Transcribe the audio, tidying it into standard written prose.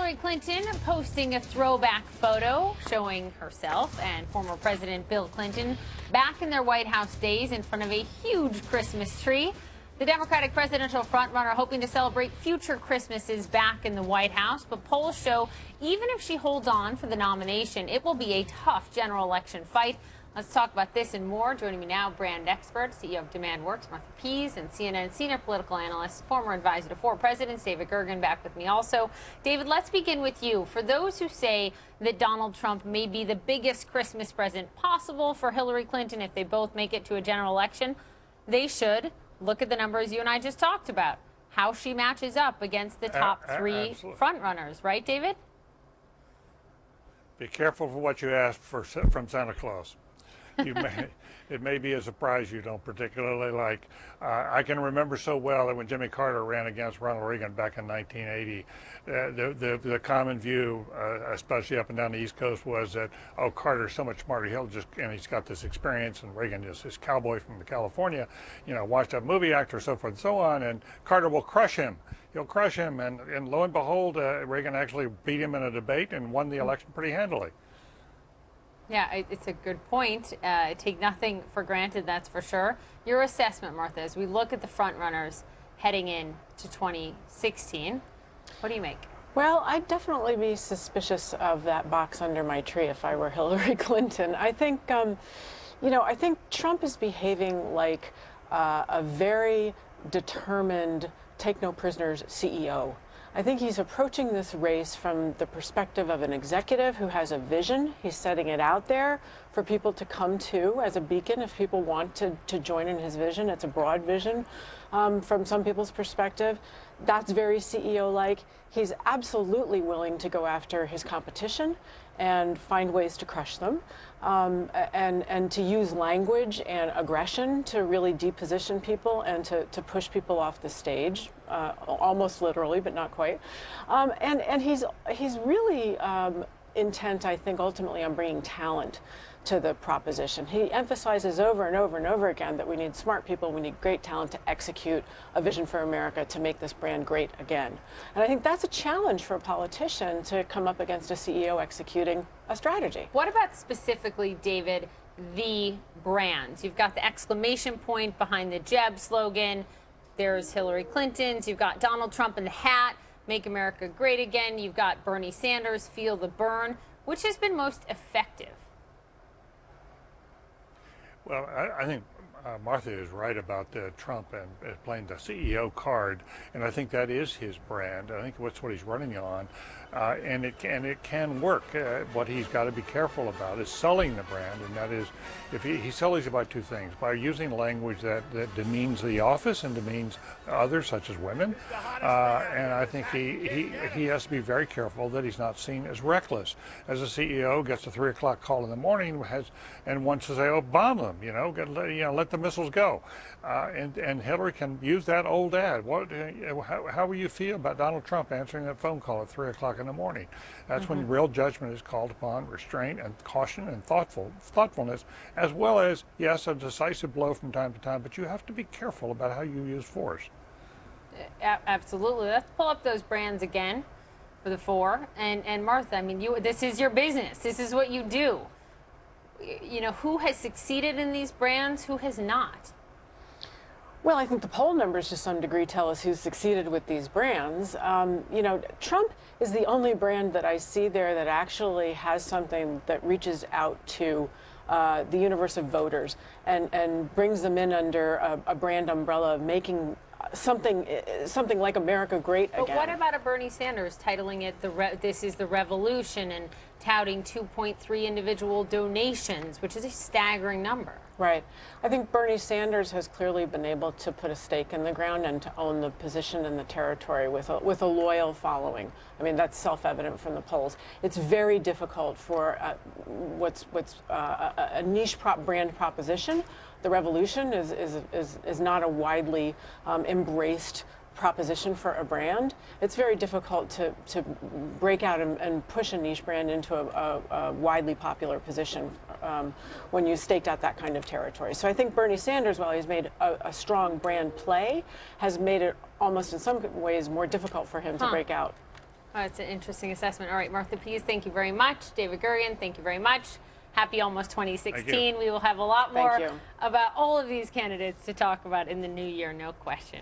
Hillary Clinton posting a throwback photo showing herself and former President Bill Clinton back in their White House days in front of a huge Christmas tree. The Democratic presidential frontrunner hoping to celebrate future Christmases back in the White House, but polls show even if she holds on for the nomination, it will be a tough general election fight. Let's talk about this and more. Joining me now, brand expert, CEO of Demand Works, Martha Pease, and CNN senior political analyst, former advisor to four presidents, David Gergen, back with me also. David, let's begin with you. For those who say that Donald Trump may be the biggest Christmas present possible for Hillary Clinton if they both make it to a general election, they should look at the numbers you and I just talked about, how she matches up against the top three frontrunners, right, David? Be careful for what you ask for from Santa Claus. It may be a surprise you don't particularly like. I can remember so well that when Jimmy Carter ran against Ronald Reagan back in 1980, the common view, especially up and down the East Coast, was that, oh, Carter's so much smarter, and he's got this experience, and Reagan is this cowboy from California, washed up movie actor, so forth and so on, and Carter will crush him. He'll crush him, and lo and behold, Reagan actually beat him in a debate and won the election pretty handily. Yeah, it's a good point. Take nothing for granted, that's for sure. Your assessment, Martha, as we look at the front runners heading in to 2016, what do you make? Well, I'd definitely be suspicious of that box under my tree if I were Hillary Clinton. I think, I think Trump is behaving like a very determined, take no prisoners CEO. I think he's approaching this race from the perspective of an executive who has a vision. He's setting it out there for people to come to as a beacon if people want to join in his vision. It's a broad vision from some people's perspective. That's very CEO-like. He's absolutely willing to go after his competition and find ways to crush them, and to use language and aggression to really deposition people and to push people off the stage, almost literally, but not quite. And he's really intent, I think, ultimately on bringing talent to the proposition. He emphasizes over and over and over again that we need smart people, we need great talent to execute a vision for America to make this brand great again. And I think that's a challenge for a politician to come up against a CEO executing a strategy. What about specifically, David, the brands? You've got the exclamation point behind the Jeb slogan. There's Hillary Clinton's. You've got Donald Trump in the hat, Make America Great Again. You've got Bernie Sanders, Feel the Burn. Which has been most effective? Well, I think Martha is right about Trump and playing the CEO card, and I think that is his brand. I think that's what he's running on, and it can work. What he's got to be careful about is selling the brand, and that is, if he sells it by two things: by using language that demeans the office and demeans others, such as women, and I think he has to be very careful that he's not seen as reckless. As a CEO, gets a 3 o'clock call in the morning and wants to say, "Oh, bomb them," let the missiles go, and Hillary can use that old ad. How will you feel about Donald Trump answering that phone call at 3 o'clock in the morning? That's when real judgment is called upon, restraint and caution and thoughtfulness, as well as, yes, a decisive blow from time to time, but you have to be careful about how you use force. Absolutely. Let's pull up those brands again for the four. And Martha, I mean, this is your business. This is what you do. Who has succeeded in these brands, who has not? Well, I think the poll numbers to some degree tell us who's succeeded with these brands. Trump is the only brand that I see there that actually has something that reaches out to the universe of voters and brings them in under a brand umbrella of making something like America great again. But what about a Bernie Sanders titling it "This is the Revolution" and touting 2.3 individual donations, which is a staggering number? Right. I think Bernie Sanders has clearly been able to put a stake in the ground and to own the position and the territory with a loyal following. I mean, that's self-evident from the polls. It's very difficult for what's a niche brand proposition. The revolution is not a widely embraced proposition for a brand. It's very difficult to break out and push a niche brand into a widely popular position when you staked out that kind of territory. So I think Bernie Sanders, while he's made a strong brand play, has made it almost in some ways more difficult for him to break out. It's an interesting assessment. All right, Martha Pease, thank you very much. David Gergen, thank you very much. Happy almost 2016. We will have a lot more about all of these candidates to talk about in the new year, no question.